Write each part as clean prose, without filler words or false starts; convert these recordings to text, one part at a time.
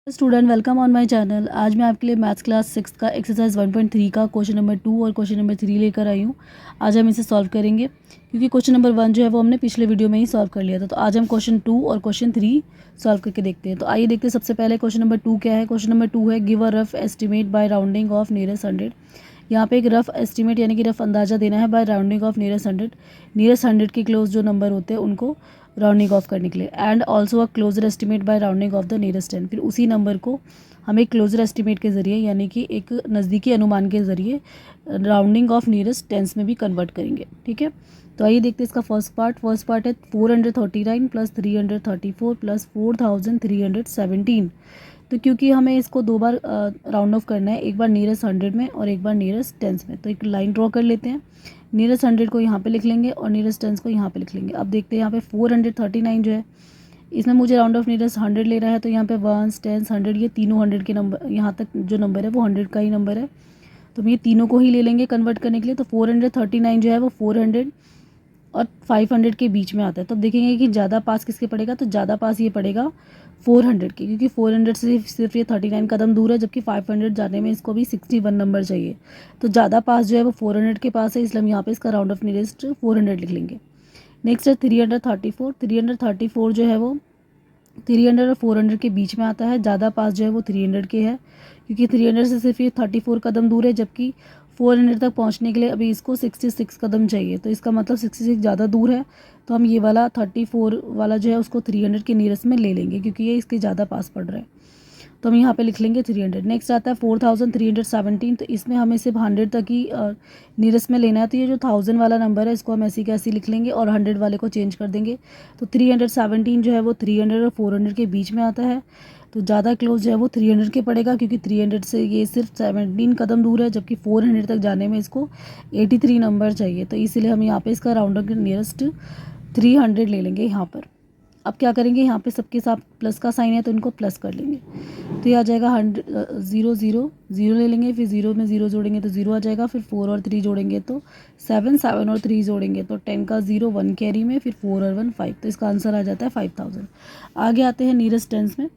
Student welcome on my channel. आज मैं आपके लिए मैथ्स क्लास 6 का एक्सरसाइज 1.3 का क्वेश्चन नंबर 2 और क्वेश्चन नंबर 3 लेकर आई हूँ। आज हम इसे सॉल्व करेंगे क्योंकि क्वेश्चन नंबर 1 जो है वो हमने पिछले वीडियो में ही सॉल्व कर लिया था। तो आज हम क्वेश्चन 2 और क्वेश्चन 3 सॉल्व करके देखते हैं। तो आइए देखते हैं सबसे पहले क्वेश्चन नंबर 2 क्या है। क्वेश्चन नंबर 2 है give a rough estimate by rounding off nearest 100। यहाँ पे एक रफ एस्टिमेट यानी कि रफ अंदाजा देना है by rounding off nearest 100। Nearest 100 के क्लोज जो नंबर होते हैं उनको राउंडिंग ऑफ करने के लिए। And also a closer estimate by rounding off the nearest 10। फिर उसी नंबर को हम एक क्लोजर एस्टिमेट के ज़रिए यानी कि एक नज़दीकी अनुमान के ज़रिए राउंडिंग ऑफ नियरेस्ट टेंस में भी कन्वर्ट करेंगे। ठीक है, तो आइए देखते हैं इसका फर्स्ट पार्ट है 439 प्लस 334 प्लस 4317। तो क्योंकि हमें इसको दो बार राउंड ऑफ करना है, एक बार नियरेस्ट 100 में और एक बार नियरेस्ट टेंस में, तो एक लाइन ड्रॉ कर लेते हैं। नियरेस्ट 100 को यहाँ पे लिख लेंगे और नियरेस्ट टेंस को यहाँ पे लिख लेंगे। अब देखते हैं यहाँ पे 439 जो है इसमें मुझे राउंड ऑफ नियरेस्ट 100 ले रहा है, तो यहाँ पे 1 10 100 ये तीनों 100 के नंबर, यहाँ तक जो नंबर है वो 100 का ही नंबर है, तो हम ये तीनों को ही ले लेंगे कन्वर्ट करने के लिए। तो 439 जो है वो 400 और 500 के बीच में आता है। तो अब देखेंगे कि ज़्यादा पास किसके पड़ेगा, तो ज़्यादा पास ये पड़ेगा 400 के, क्योंकि 400 से सिर्फ ये 39 कदम दूर है, जबकि 500 जाने में इसको भी 61 नंबर चाहिए। तो ज़्यादा पास जो है वो 400 के पास है, इसलिए हम यहाँ पे इसका राउंड ऑफ नियरेस्ट 400 लिख लेंगे। नेक्स्ट है 334। 334 जो है वो 300 और 400 के बीच में आता है। ज़्यादा पास जो है वो 300 के है, क्योंकि 300 से सिर्फ ये 34 कदम दूर है, जबकि 400 तक पहुंचने के लिए अभी इसको 66 कदम चाहिए। तो इसका मतलब 66 ज़्यादा दूर है, तो हम ये वाला 34 वाला जो है उसको 300 के नियरेस्ट में ले लेंगे, क्योंकि ये इसके ज़्यादा पास पड़ रहा है। तो हम यहाँ पे लिख लेंगे 300। नेक्स्ट आता है 4317। तो इसमें हमें सिर्फ 100 तक ही नियरेस्ट में लेना है, तो ये जो 1000 वाला नंबर है इसको हम ऐसी कैसी लिख लेंगे और 100 वाले को चेंज कर देंगे। तो 317 जो है वो 300 और 400 के बीच में आता है, तो ज़्यादा क्लोज जो है वो 300 के पड़ेगा, क्योंकि 300 से ये सिर्फ 17 कदम दूर है, जबकि 400 तक जाने में इसको 83 नंबर चाहिए। तो इसीलिए हम यहाँ पे इसका राउंड ऑफ नियरेस्ट 300 ले लेंगे यहाँ पर। अब क्या करेंगे, यहाँ पे सबके साथ प्लस का साइन है तो इनको प्लस कर लेंगे, तो ये आ जाएगा 0 0 0 ले लेंगे, फिर 0 में 0 जोड़ेंगे तो 0 आ जाएगा, फिर 4 और 3 जोड़ेंगे तो 7 7 और 3 जोड़ेंगे तो 10 का 0 1 कैरी में, फिर 4 और 1 5, तो इसका आंसर आ जाता है 5000। आगे आते हैं नियरेस्ट टेंस में।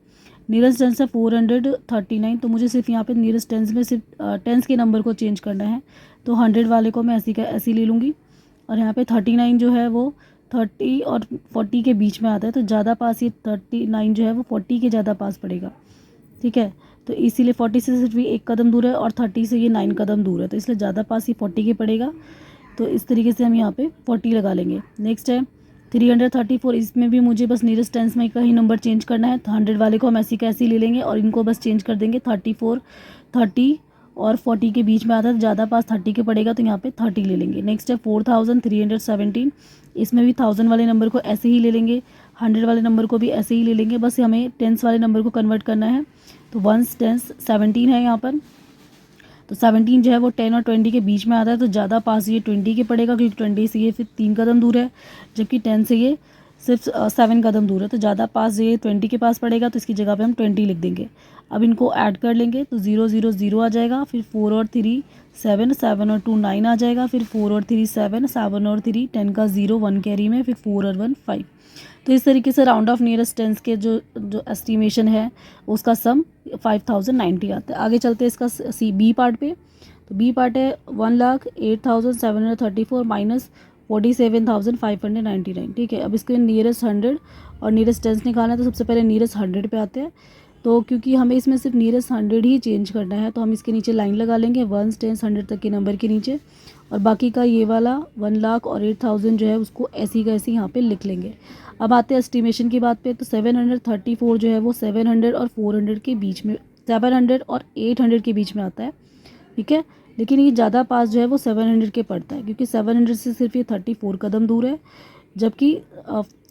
नियरेस्ट टेंस है 439। तो मुझे सिर्फ यहाँ पे नियरेस्ट टेंस में सिर्फ टेंस के नंबर को चेंज करना है, तो 100 वाले को मैं ऐसी ले लूँगी, और यहाँ पे 39 जो है वो 30 और 40 के बीच में आता है, तो ज़्यादा पास ये 39 जो है वो 40 के ज़्यादा पास पड़ेगा। ठीक है, तो इसीलिए 40 से सिर्फ एक कदम दूर है और 30 से ये 9 कदम दूर है, तो इसलिए ज़्यादा पास ये 40 के पड़ेगा। तो इस तरीके से हम यहाँ पे 40 लगा लेंगे। नेक्स्ट है 334। इसमें भी मुझे बस नियरेस्ट टेंस में का ही नंबर चेंज करना है, तो 100 वाले को हम ऐसी कैसी ले लेंगे और इनको बस चेंज कर देंगे। 34 30 और 40 के बीच में आता है, ज़्यादा पास 30 के पड़ेगा, तो यहाँ पे 30 ले लेंगे। नेक्स्ट है 4317। इसमें भी 1000 वाले नंबर को ऐसे ही ले लेंगे, 100 वाले नंबर को भी ऐसे ही ले लेंगे, बस हमें टेंस वाले नंबर को कन्वर्ट करना है। तो 1 10 17 है यहाँ पर, तो 17 जो है वो 10 और 20 के बीच में आता है, तो ज़्यादा पास ये 20 के पड़ेगा, क्योंकि 20 से ये फिर 3 कदम दूर है, जबकि 10 से ये सिर्फ 7 कदम दूर है, तो ज़्यादा पास ये 20 के पास पड़ेगा, तो इसकी जगह पे हम 20 लिख देंगे। अब इनको ऐड कर लेंगे तो 0 0 0 आ जाएगा, फिर 4 और 3 7 7 और 2 9 आ जाएगा, फिर 4 और 3 7 7 और 3 10 का 0 1 कैरी में, फिर 4 और 1 5। तो इस तरीके से राउंड ऑफ नियरेस्ट टेंस के जो एस्टिमेशन है उसका सम 5090 आता है। आगे चलते हैं इसका बी पार्ट पे। तो बी पार्ट है 1,08,734 माइनस 47,599। ठीक है, अब इसके नियरेस्ट 100 और नियरेस्ट टेंस निकालना है, तो सबसे पहले नियरेस्ट 100 पे आते हैं। तो क्योंकि हमें इसमें सिर्फ नियरेस्ट 100 ही चेंज करना है, तो हम इसके नीचे लाइन लगा लेंगे 1 10 100 तक के नंबर के नीचे, और बाकी का ये वाला 1,00,000 और 8,000 जो है उसको ऐसी का ऐसी यहाँ पे लिख लेंगे। अब आते हैं एस्टिमेशन की बात पे। तो 734 जो है वो 700 और 400 के बीच में, 700 और 800 के बीच में आता है। ठीक है, लेकिन ये ज़्यादा पास जो है वो 700 के पड़ता है, क्योंकि 700 से सिर्फ ये 34 कदम दूर है, जबकि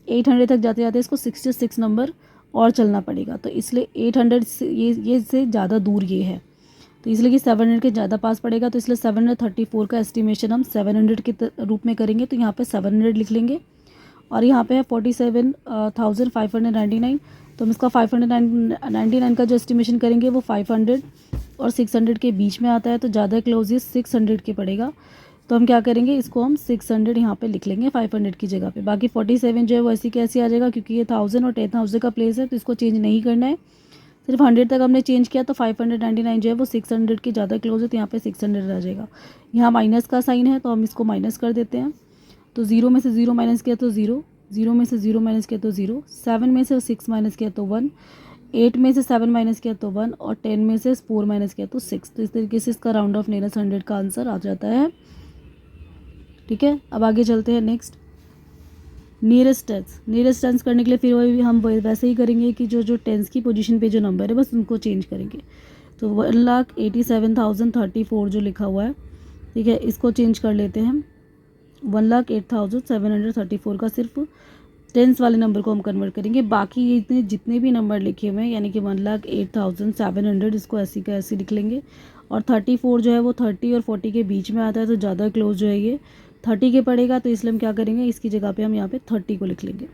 800 तक जाते जाते इसको 66 नंबर और चलना पड़ेगा, तो इसलिए 800 से ये से ज़्यादा दूर ये है, तो इसलिए कि 700 के ज़्यादा पास पड़ेगा, तो इसलिए 734 का एस्टिमेशन हम 700 के रूप में करेंगे, तो यहाँ पे 700 लिख लेंगे। और यहाँ पे है 47,599, तो हम इसका 599 का जो एस्टिमेशन करेंगे वो 500 और 600 के बीच में आता है, तो ज़्यादा क्लोजेस्ट 600 के पड़ेगा, तो हम क्या करेंगे, इसको हम 600 यहाँ पे लिख लेंगे 500 की जगह पे। बाकी 47 जो है वो ऐसी कैसी आ जाएगा, क्योंकि ये 1000 और 10,000 का प्लेस है, तो इसको चेंज नहीं करना है, सिर्फ 100 तक हमने चेंज किया तो 599 जो है वो 600 के ज़्यादा क्लोज है, तो यहाँ पे 600 आ जाएगा। यहाँ माइनस का साइन है तो हम इसको माइनस कर देते हैं। तो 0 में से 0 माइनस किया तो 0, 0 में से 0 माइनस किया तो 0, 7 में से 6 माइनस किया तो 1, 8 में से 7 माइनस किया तो 1 और 10 में से 4 माइनस किया तो 6। तो इस तरीके से इसका राउंड ऑफ नियरेस्ट 100 का आंसर आ जाता है। ठीक है, अब आगे चलते हैं next nearest tense. Nearest tense करने के लिए फिर वही हम वैसे ही करेंगे कि जो टेंस की पोजीशन पे जो नंबर है बस उनको चेंज करेंगे। तो 1,87,034 जो लिखा हुआ है, ठीक है, इसको चेंज कर लेते हैं। 1,08,734 का सिर्फ टेंस वाले नंबर को हम कन्वर्ट करेंगे। बाकी ये इतने जितने भी नंबर लिखे हुए हैं यानी कि 1,08,700 इसको ऐसी का ऐसे लिख लेंगे। और 34 जो है वो 30 और 40 के बीच में आता है, तो ज़्यादा क्लोज जो है ये 30 के पड़ेगा, तो इसलिए हम क्या करेंगे, इसकी जगह पे हम यहाँ पे 30 को लिख लेंगे।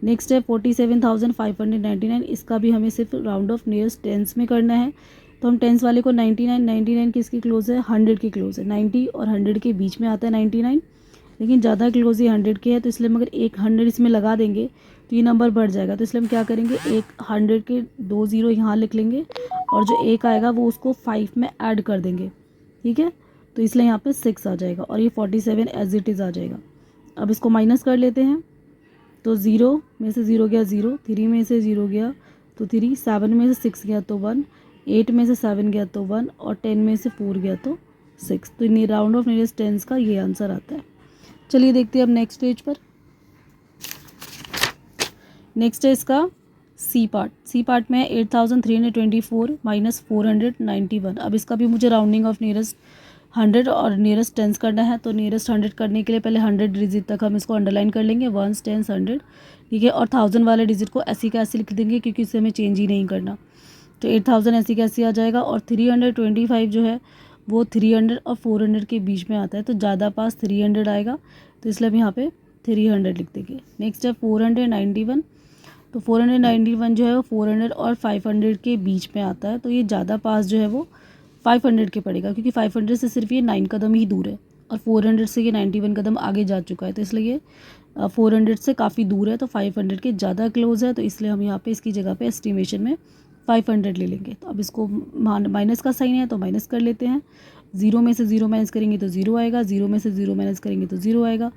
नेक्स्ट है 47,599, इसका भी हमें सिर्फ राउंड ऑफ नियरेस्ट टेंस में करना है। तो हम टेंस वाले को 99 किसकी क्लोज है, 100 की क्लोज है। 90 और 100 के बीच में आता है 99, लेकिन ज़्यादा क्लोज ये 100 के है, तो इसलिए हम अगर एक 100 इसमें लगा देंगे तो ये नंबर बढ़ जाएगा। तो इसलिए हम क्या करेंगे, एक 100 के 2 0 यहाँ लिख लेंगे और जो एक आएगा वो उसको 5 में ऐड कर देंगे। ठीक है, तो इसलिए यहाँ पे 6 आ जाएगा और ये 47 एज इट इज़ आ जाएगा। अब इसको माइनस कर लेते हैं। तो 0 में से 0 गया 0, 3 में से 0 गया तो 3, 7 में से 6 गया तो 1, 8 में से 7 गया तो 1 और 10 में से 4 गया तो 6। तो राउंड ऑफ नियरेस्ट टेंस का ये आंसर आता है। चलिए देखते हैं अब नेक्स्ट पेज पर। नेक्स्ट है इसका सी पार्ट। सी पार्ट में 8,324 माइनस 491। अब इसका भी मुझे राउंडिंग ऑफ नियरेस्ट 100 और नियरेस्ट टेंस करना है। तो नियरेस्ट 100 करने के लिए पहले 100 डिजिट तक हम इसको अंडरलाइन कर लेंगे, 1 10 100, ठीक है। और 1000 वाले डिजिट को ऐसी का ऐसे लिख देंगे क्योंकि इसे हमें चेंज ही नहीं करना। तो 8000 ऐसी का ऐसे आ जाएगा। और 325 जो है वो 300 और 400 के बीच में आता है, तो ज़्यादा पास 300 आएगा, तो इसलिए हम यहाँ पे 300 लिख देंगे। नेक्स्ट है 491। तो 491 जो है वो 400 और 500 के बीच में आता है, तो ये ज़्यादा पास जो है वो 500 के पड़ेगा, क्योंकि 500 से सिर्फ ये 9 कदम ही दूर है और 400 से ये 91 कदम आगे जा चुका है, तो इसलिए ये 400 से काफ़ी दूर है, तो 500 के ज़्यादा क्लोज है, तो इसलिए हम यहाँ पे इसकी जगह पे एस्टिमेशन में 500 ले लेंगे। तो अब इसको माइनस का साइन है तो माइनस कर लेते हैं। 0 में से 0 माइनस करेंगे तो 0 आएगा, 0 में से 0 माइनस करेंगे तो 0 आएगा।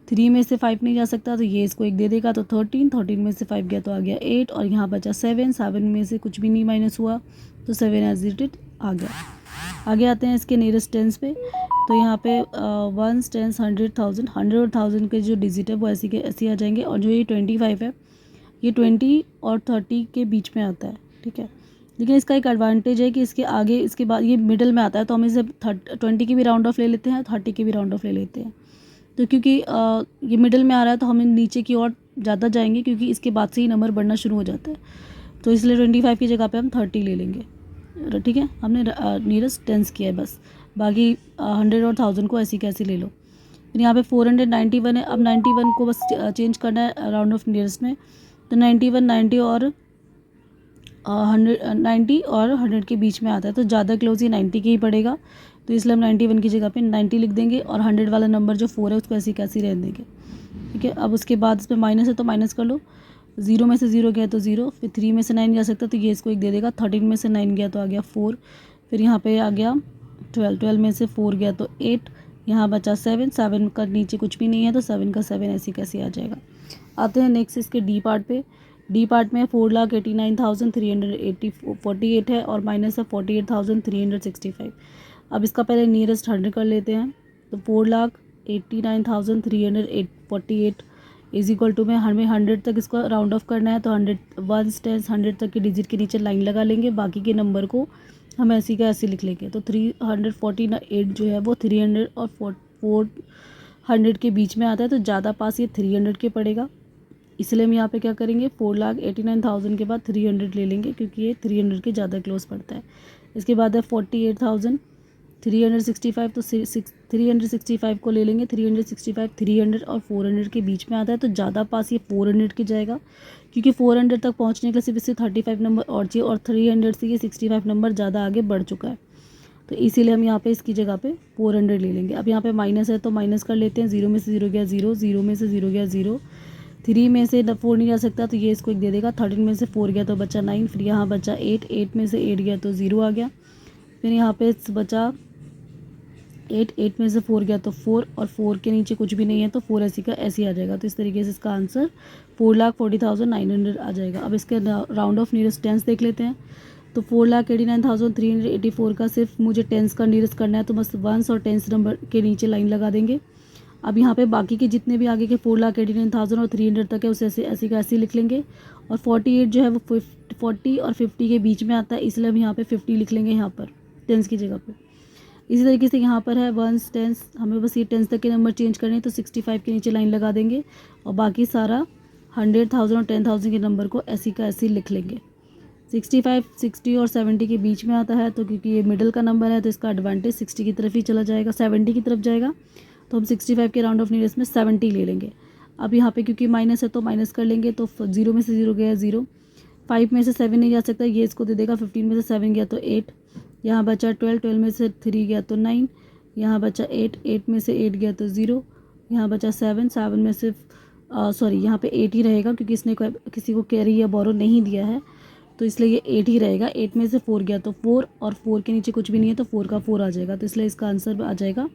3 में से 5 नहीं जा सकता, तो ये इसको 1 दे देगा, तो 13, 13 में से 5 गया तो आ गया 8 और यहाँ बचा 7, 7 में से कुछ भी नहीं माइनस हुआ, तो 7 एज इट आ गया। आगे आते हैं इसके नियरेस्ट टेंस पे। तो यहाँ पे 1 10 100 1000, 100 और 1000 के जो डिजिट है वो ऐसे के ऐसे आ जाएंगे। और जो ये 25 है ये 20 और 30 के बीच में आता है, ठीक है। लेकिन इसका एक एडवांटेज है कि इसके आगे इसके बाद ये मिडल में आता है, तो हम इसे 20 की भी राउंड ऑफ ले लेते हैं, 30 की भी राउंड ऑफ ले लेते हैं। तो क्योंकि ये मिडल में आ रहा है तो हम नीचे की ओर ज़्यादा जाएंगे, क्योंकि इसके बाद से ही नंबर बढ़ना शुरू हो जाता है, तो इसलिए 25 की जगह पे हम 30 ले लेंगे, ठीक है। हमने नियरेस्ट टेंस किया है बस, बाकी 100 और 1000 को ऐसी कैसी ले लो। फिर यहाँ पे 491 है। अब 91 को बस चेंज करना है राउंड ऑफ नियरेस्ट में। तो 91 90 और 90 और 100 के बीच में आता है, तो ज़्यादा क्लोज ही 90 के ही पड़ेगा, तो इसलिए हम 91 की जगह पे 90 लिख देंगे। और 100 वाला नंबर जो 4 है उसको ऐसी कैसी रहने देंगे, ठीक है। अब उसके बाद इसमें माइनस है तो माइनस कर लो। 0 में से 0 गया तो 0, फिर 3 में से 9 जा सकता, तो ये इसको 1 दे देगा। 13 में से 9 गया तो आ गया 4, फिर यहाँ पे आ गया 12, 12 में से 4 गया तो 8, यहाँ बचा 7, 7 का नीचे कुछ भी नहीं है, तो 7 का 7 ऐसी कैसी आ जाएगा। आते हैं नेक्स्ट इसके डी पार्ट पे। डी पार्ट में 4,89,348 है और माइनस है 48,365। अब इसका पहले नियरेस्ट 100 कर लेते हैं। तो 4,89,348 इज इक्वल टू में हमें 100 तक इसको राउंड ऑफ करना है, तो 100 1 10 100 तक के डिजिट के नीचे लाइन लगा लेंगे, बाकी के नंबर को हम ऐसी का ऐसे लिख लेंगे। तो 348 जो है वो 300 और 400 के बीच में आता है, तो ज़्यादा पास ये 300 के पड़ेगा, इसलिए हम यहाँ पे क्या करेंगे 4,89,000 के बाद 300 ले लेंगे, क्योंकि ये 300 के ज़्यादा क्लोज पड़ता है। इसके बाद है 48,365, तो 365 को ले लेंगे। 365 300 और 400 के बीच में आता है, तो ज़्यादा पास ये 400 के जाएगा, क्योंकि 400 तक पहुँचने के लिए सिर्फ इससे 35 नंबर और चाहिए, और 300 से ये 65 नंबर ज़्यादा आगे बढ़ चुका है, तो इसीलिए हम यहाँ पे इसकी जगह पे 400 ले लेंगे। अब यहाँ पे माइनस है तो माइनस कर लेते हैं। 0 में से 0 गया 0, 0 में से 0 गया 0, 3 में से 4 नहीं जा सकता तो ये इसको 1 दे देगा। 13 में से 4 गया तो बचा 9, फिर यहाँ बचा 8, 8 में से 8 गया तो 0 आ गया। फिर यहाँ पे बचा 8, 8 में से 4 गया तो 4, और 4 के नीचे कुछ भी नहीं है तो 4 ऐसी का ऐसी आ जाएगा। तो इस तरीके से इसका आंसर 4,40,900 आ जाएगा। अब इसके राउंड ऑफ नियरेस्ट टेंस देख लेते हैं। तो 4,89,384 का सिर्फ मुझे टेंस का नियरेस्ट करना है, तो बस वंस और टेंस नंबर के नीचे लाइन लगा देंगे। अब यहाँ पे बाकी के जितने भी आगे के 4,89,000 और 300 तक है उसे ऐसे का ऐसे लिख लेंगे। और 48 जो है वो 40 और 50 के बीच में आता है, इसलिए हम यहाँ पे 50 लिख लेंगे यहाँ पर टेंस की जगह पे। इसी तरीके से यहाँ पर है वंस टेंस, हमें बस ये टेंस तक के नंबर चेंज करने हैं, तो 65 के नीचे लाइन लगा देंगे और बाकी सारा 100,000 और 10,000 के नंबर को ऐसी का ऐसे लिख लेंगे। 65, 60 और 70 के बीच में आता है, तो क्योंकि ये मिडिल का नंबर है तो इसका एडवांटेज 60 की तरफ ही चला जाएगा, 70 की तरफ जाएगा। तो हम 65 के राउंड ऑफ नियरेस्ट में 70 ले लेंगे। अब यहाँ पे क्योंकि माइनस है तो माइनस कर लेंगे, तो 0 में से 0 गया 0, 5 में से 7 नहीं जा सकता, ये इसको दे देगा। 15 में से 7 गया तो 8, यहाँ बचा 12, 12 में से 3 गया तो 9, यहाँ बचा 8, 8 में से 8 गया तो 0, यहाँ बचा 7, 7 में से यहाँ पे 8 ही रहेगा क्योंकि इसने किसी को कैरी या बोरो नहीं दिया है, तो इसलिए ये 8 ही रहेगा। 8 में से 4 गया तो 4, और 4 के नीचे कुछ भी नहीं है तो 4 का 4 आ जाएगा, तो इसलिए इसका आंसर आ जाएगा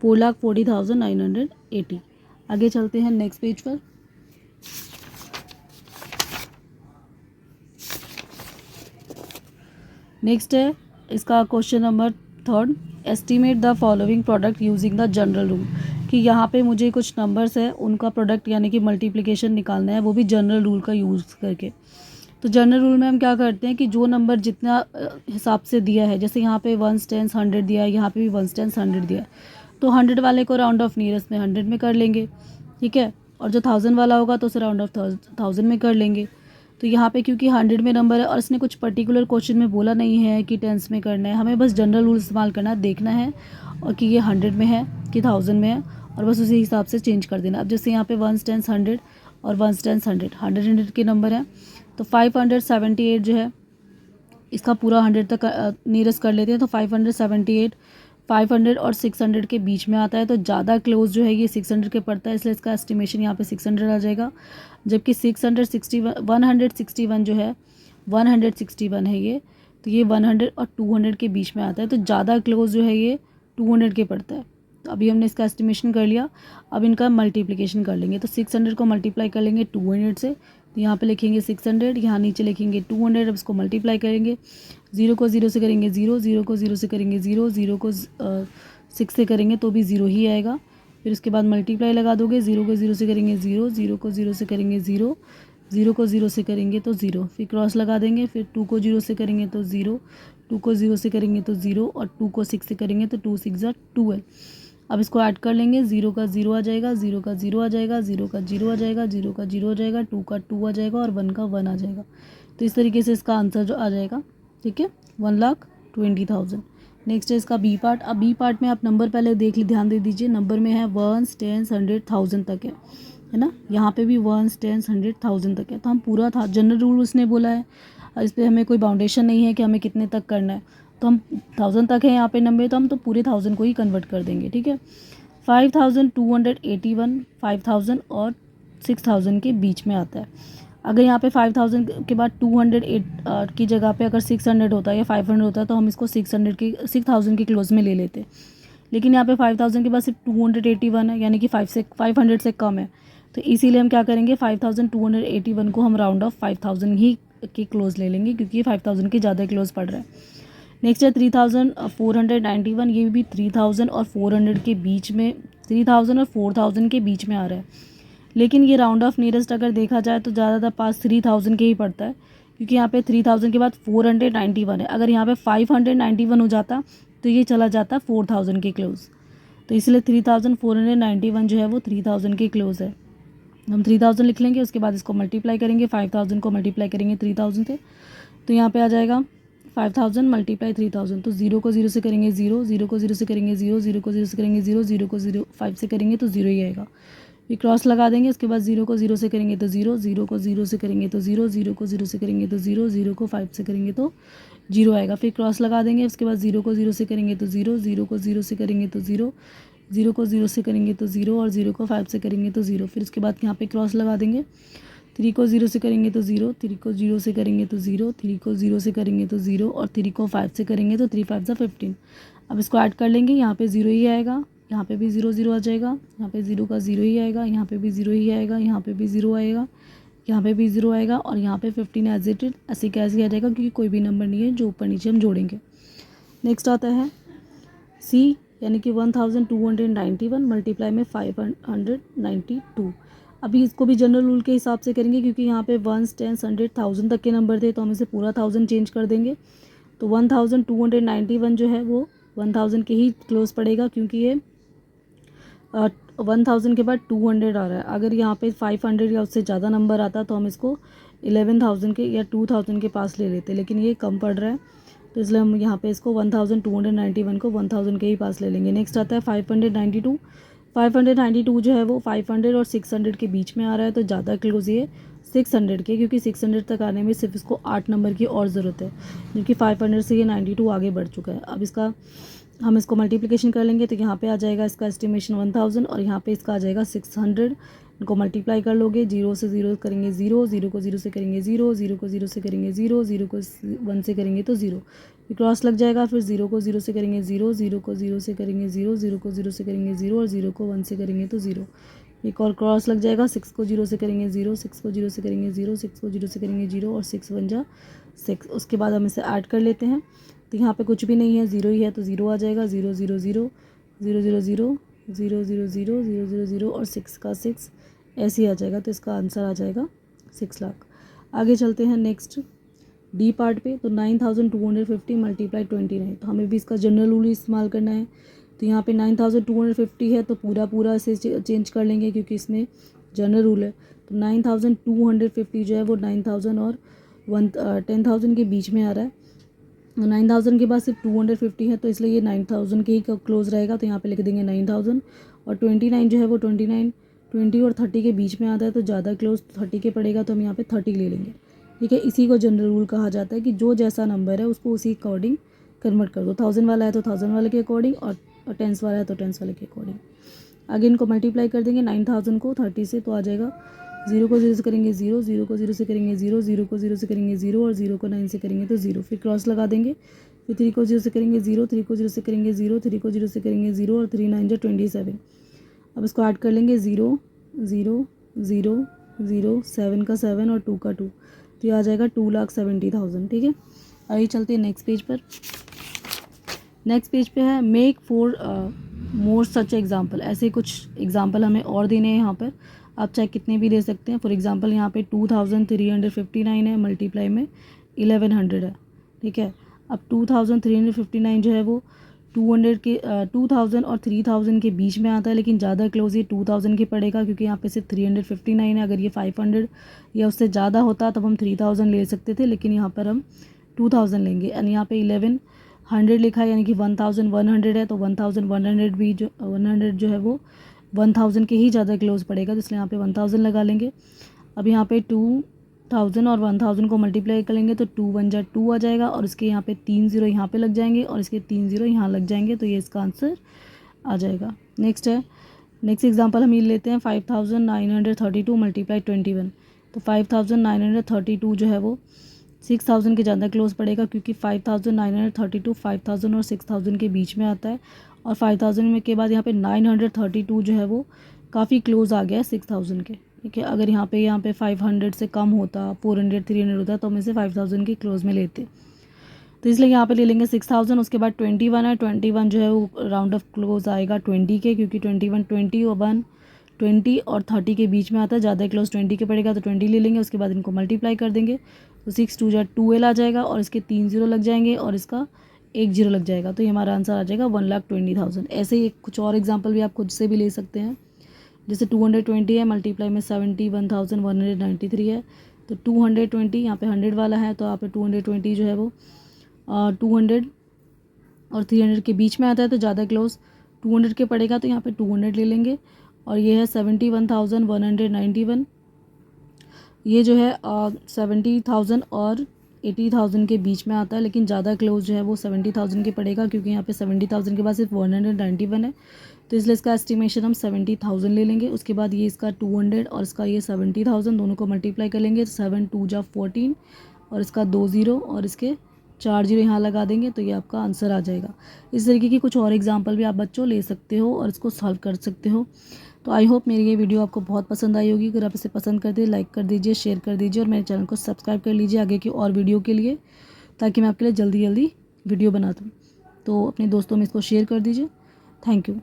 4,40,980। आगे चलते हैं नेक्स्ट पेज पर। नेक्स्ट है इसका question number 3, estimate the following product using the general rule, कि यहाँ पे मुझे कुछ नंबर्स है उनका प्रोडक्ट यानी कि मल्टीप्लिकेशन निकालना है, वो भी जनरल रूल का यूज़ करके। तो जनरल रूल में हम क्या करते हैं कि जो नंबर जितना हिसाब से दिया है, जैसे यहाँ पे 1 10 100 दिया है, यहाँ पे भी 1 10 100 दिया है, तो 100 वाले को राउंड ऑफ नियरेस्ट में 100 में कर लेंगे, ठीक है। और जो 1000 वाला होगा तो उसे राउंड ऑफ 1000 में कर लेंगे। तो यहाँ पे क्योंकि 100 में नंबर है और इसने कुछ पर्टिकुलर क्वेश्चन में बोला नहीं है कि टेंस में करना है, हमें बस जनरल रूल इस्तेमाल करना है, देखना है और कि ये 100 में है कि 1000 में है, और बस उसी हिसाब से चेंज कर देना। अब जैसे यहाँ पे 1 10 100 और 1 10 100 100 के नंबर हैं, तो 578 जो है इसका पूरा 100 तक नियरेस्ट कर लेते हैं। तो 578 500 और 600 के बीच में आता है, तो ज़्यादा क्लोज जो है ये 600 के पड़ता है, इसलिए इसका एस्टिमेशन यहाँ पे 600 आ जाएगा। जबकि 161 जो है 161 है ये, तो ये 100 और 200 के बीच में आता है, तो ज़्यादा क्लोज जो है ये 200 के पड़ता है। तो अभी हमने इसका एस्टिमेशन कर लिया, अब इनका मल्टीप्लिकेशन कर लेंगे। तो 600 को मल्टीप्लाई कर लेंगे 200 से, तो यहाँ पे लिखेंगे 600, यहाँ नीचे लिखेंगे 200। अब इसको मल्टीप्लाई करेंगे, 0 को 0 से करेंगे 0, 0 को 0 से करेंगे 0, 0 को 6 से करेंगे तो भी 0 ही आएगा। फिर उसके बाद मल्टीप्लाई लगा दोगे, 0 को 0 से करेंगे 0, 0 को 0 से करेंगे 0, 0 को 0 से करेंगे तो 0, फिर क्रॉस लगा देंगे। फिर 2 को 0 से करेंगे तो 0, 2 को 0 से करेंगे तो 0, और 2 को 6 से करेंगे तो 2 6 12। अब इसको ऐड कर लेंगे, 0 का 0 आ जाएगा, 0 का 0 आ जाएगा, 0 का 0 आ जाएगा, 0 का 0 आ जाएगा, 2 का 2 आ जाएगा और 1 का 1 आ जाएगा। तो इस तरीके से इसका आंसर जो आ जाएगा, ठीक है, 1,20,000। नेक्स्ट है इसका बी पार्ट। अब बी पार्ट में आप नंबर पहले ध्यान दे दीजिए, नंबर में है 1 10 100 1000 तक है ना। यहाँ पे भी 1 10 100 1000 तक है, तो हम पूरा था जनरल रूल उसने बोला है, इस पर हमें कोई बाउंडेशन नहीं है कि हमें कितने तक करना है, तो हम 1000 तक है यहाँ पे नंबर, तो हम तो पूरे 1000 को ही कन्वर्ट कर देंगे, ठीक है। 5281 5000 और 6000 के बीच में आता है। अगर यहाँ पे 5000 के बाद 208 की जगह पे अगर 600 होता है या 500 होता है तो हम इसको 6000 के क्लोज में ले लेते, लेकिन यहाँ पे 5000 के बाद सिर्फ 281 है, यानी कि 500 से कम है, तो इसीलिए हम क्या करेंगे 5281 को हम राउंड ऑफ 5000 ही के क्लोज ले लेंगे, क्योंकि ये 5000 के ज़्यादा क्लोज पड़ रहा है। नेक्स्ट है 3491, ये भी 3000 और 400 के बीच में, 3000 और 4000 के बीच में आ रहा है, लेकिन ये राउंड ऑफ नियरेस्ट अगर देखा जाए तो ज़्यादातर पास 3000 के ही पड़ता है, क्योंकि यहाँ पे 3000 के बाद 491 है। अगर यहाँ पे 591 हो जाता तो ये चला जाता 4000 के क्लोज, तो इसलिए 3491 जो है वो 3000 के क्लोज है। हम 3000 लिख लेंगे, उसके बाद इसको मल्टीप्लाई करेंगे, 5000 को मल्टीप्लाई करेंगे 3000 से, तो यहाँ पे आ जाएगा 5000 मल्टीप्लाई 3000, तो 0 को 0 से करेंगे 0, 0 को 0 से करेंगे 0, 0 को 0 से करेंगे 0, 0 को 5 से करेंगे तो 0 ही आएगा। फिर क्रॉस लगा देंगे, उसके बाद 0 को 0 से करेंगे तो 0, 0 को 0 से करेंगे तो 0, 0 को 0 से करेंगे तो 0, 0 को 5 से करेंगे तो 0 आएगा। फिर क्रॉस लगा देंगे, उसके बाद 0 को 0 से करेंगे तो 0, 0 को 0 से करेंगे तो 0, 0 को 0 से करेंगे तो 0 और 0 को 5 से करेंगे तो 0। फिर उसके बाद यहाँ पे क्रॉस लगा देंगे। 3 को 0 से करेंगे तो 0, 3 को 0 से करेंगे तो 0, 3 को 0 से करेंगे तो 0 और 3 को 5 से करेंगे तो 3 5 15। अब इसको ऐड कर लेंगे। यहाँ पे 0 ही आएगा, यहाँ पे भी 0 0 आ जाएगा, यहाँ पे 0 का 0 ही आएगा, यहाँ पे भी 0 ही आएगा, यहाँ पे भी 0 आएगा, यहाँ पे भी 0 आएगा और यहाँ पे 15 एज इट इज ऐसे कैसे आ जाएगा क्योंकि कोई भी नंबर नहीं है जो ऊपर नीचे हम जोड़ेंगे। नेक्स्ट आता है सी यानी कि 1291 मल्टीप्लाई में 592। अभी इसको भी जनरल रूल के हिसाब से करेंगे क्योंकि यहाँ पे 1s 10s 100 1000 तक के नंबर थे तो हम इसे पूरा 1000 चेंज कर देंगे। तो 1291 जो है वो 1000 के ही क्लोज पड़ेगा क्योंकि ये 1000 के बाद 200 आ रहा है। अगर यहाँ पे 500 या उससे ज़्यादा नंबर आता तो हम इसको 11,000 के या 2000 के पास ले लेते, लेकिन ये कम पड़ रहा है तो इसलिए हम यहाँ पे इसको 1291 को 1000 के ही पास ले लेंगे। नेक्स्ट आता है 592। 592 जो है वो 500 और 600 के बीच में आ रहा है तो ज़्यादा क्लोज ये 600 के, क्योंकि 600 तक आने में सिर्फ इसको 8 नंबर की और ज़रूरत है, क्योंकि 500 से ये 92 आगे बढ़ चुका है। अब इसका हम इसको मल्टीप्लिकेशन कर लेंगे तो यहाँ पे आ जाएगा इसका एस्टिमेशन 1000 और यहाँ पे इसका आ जाएगा 600। इनको मल्टीप्लाई कर लोगे, 0 से 0 करेंगे 0, 0 को 0 से करेंगे 0, 0 को 0 से करेंगे 0, 0 को 1 से करेंगे तो 0, फिर क्रॉस लग जाएगा। फिर 0 को 0 से करेंगे 0, 0 को 0 से करेंगे 0, 0 को 0 से करेंगे 0 और 0 को 1 से करेंगे तो 0, एक और क्रॉस लग जाएगा। 6 को 0 से करेंगे 0, 6 को 0 से करेंगे 0, 6 को 0 से करेंगे 0 और 6 1 जा 6। उसके बाद हम इसे ऐड कर लेते हैं तो यहाँ पे कुछ भी नहीं है, 0 ही है तो 0 आ जाएगा। 0 0 0 0 0 0 0 0 0 0 0 0 और 6 का 6 ऐसे ही आ जाएगा। तो इसका आंसर आ जाएगा 6 लाख। आगे चलते हैं नेक्स्ट डी पार्ट पे। तो 9250 मल्टीप्लाई 29, तो हमें भी इसका जनरल रूल इस्तेमाल करना है। तो यहाँ पे 9250 है तो पूरा इसे चेंज कर लेंगे क्योंकि इसमें जनरल रूल है। तो 9250 जो है वो 9000 और 10,000 के बीच में आ रहा है। 9000 के बाद सिर्फ 250 है तो इसलिए ये 9000 के ही क्लोज रहेगा। तो यहाँ पे लिख देंगे 9000 और 29 जो है वो 29 20 और 30 के बीच में आता है तो ज़्यादा क्लोज 30 के पड़ेगा तो हम यहाँ पे 30 ले लेंगे। ठीक है, इसी को जनरल रूल कहा जाता है कि जो जैसा नंबर है उसको उसी अकॉर्डिंग कन्वर्ट कर दो। 1000 वाला है तो 1000 वाले के अकॉर्डिंग और 10s वाला है तो 10s वाले के अकॉर्डिंग। आगे इनको मल्टीप्लाई कर देंगे 9000 को 30 से तो आ जाएगा 0 को 0 से करेंगे 0, 0 को 0 से करेंगे 0, 0 को 0 से करेंगे 0 और 0 को 9 से करेंगे तो 0, फिर क्रॉस लगा देंगे। फिर 3 को 0 से करेंगे 0, 3 को 0 से करेंगे 0, 3 को 0 से करेंगे 0 और 3 9 जो 27। अब इसको ऐड कर लेंगे 0 0 0 0 7 का 7 और 2 का 2 तो ये आ जाएगा 2,70,000। ठीक है, आइए चलते हैं नेक्स्ट पेज पर। नेक्स्ट पेज पे है मेक 4 मोर सच एग्जाम्पल। ऐसे कुछ एग्जाम्पल हमें और देने हैं यहाँ पर, आप चाहे कितने भी दे सकते हैं। फॉर एग्जांपल यहाँ पे 2359 है मल्टीप्लाई में 1100 है। ठीक है, अब 2359 जो है वो 2000 और 3000 के बीच में आता है, लेकिन ज़्यादा क्लोज ये 2000 के पड़ेगा क्योंकि यहाँ पे सिर्फ 359 है। अगर ये 500 या उससे ज़्यादा होता तब हम 3000 ले सकते थे, लेकिन यहाँ पर हम 2000 लेंगे। एंड यहाँ पे 1100 लिखा है यानी कि 1100 है तो 1100 भी जो 100 जो है वो 1000 के ही ज़्यादा क्लोज पड़ेगा तो इसलिए यहाँ पे 1000 लगा लेंगे। अब यहाँ पे 2000 और 1000 को मल्टीप्लाई करेंगे तो 2 1 जा 2 आ जाएगा और इसके यहाँ पे 3 0 यहाँ पे लग जाएंगे और इसके 3 0 यहाँ लग जाएंगे तो ये इसका आंसर आ जाएगा। नेक्स्ट एग्जांपल हम ये लेते हैं 5932 मल्टीप्लाई 21। तो 5932 जो है वो 6000 के ज़्यादा क्लोज पड़ेगा क्योंकि 5932 5000 और 6000 के बीच में आता है और 5000 में के बाद यहाँ पे 932 जो है वो काफ़ी क्लोज आ गया है 6000 के। ठीक है, अगर यहाँ पे 500 से कम होता 400 300 होता तो हम इसे 5000 के क्लोज में लेते, तो इसलिए यहाँ पे ले लेंगे 6000। उसके बाद 21 है, 21 जो है वो राउंड ऑफ क्लोज आएगा 20 के क्योंकि 21 20 और 1 20 और 30 के बीच में आता है, ज़्यादा क्लोज 20 के पड़ेगा तो 20 ले लेंगे। उसके बाद इनको मल्टीप्लाई कर देंगे तो 6 2 जा 12 आ जाएगा और इसके 3 0 लग जाएंगे और इसका 1 0 लग जाएगा तो ये हमारा आंसर आ जाएगा 1,20,000। ऐसे ही कुछ और एग्जाम्पल भी आप खुद से भी ले सकते हैं, जैसे 220 है मल्टीप्लाई में 71,193 है तो 220 यहाँ पे 100 वाला है तो यहाँ पे 220 जो है वो 200 और 300 के बीच में आता है तो ज़्यादा क्लोज 200 के पड़ेगा तो यहाँ पे 200 ले लेंगे। और ये है 71,191, ये जो है 70,000 और 80,000 के बीच में आता है, लेकिन ज़्यादा क्लोज जो है वो 70,000 के पड़ेगा क्योंकि यहाँ पे 70,000 के बाद सिर्फ 191 है तो इसलिए इसका एस्टिमेशन हम 70,000 ले लेंगे। उसके बाद ये इसका 200 और इसका ये 70,000 दोनों को मल्टीप्लाई कर लेंगे। 7 2 जा 14 और इसका 2 ज़ीरो और इसके 4 ज़ीरो यहाँ लगा देंगे तो ये आपका आंसर आ जाएगा। इस तरीके की कुछ और एग्जाम्पल भी आप बच्चों ले सकते हो और इसको सॉल्व कर सकते हो। तो आई होप मेरी ये वीडियो आपको बहुत पसंद आई होगी। अगर आप इसे पसंद करते लाइक कर दीजिए, शेयर कर दीजिए और मेरे चैनल को सब्सक्राइब कर लीजिए आगे की और वीडियो के लिए, ताकि मैं आपके लिए जल्दी जल्दी वीडियो बना दूँ। तो अपने दोस्तों में इसको शेयर कर दीजिए। Thank you.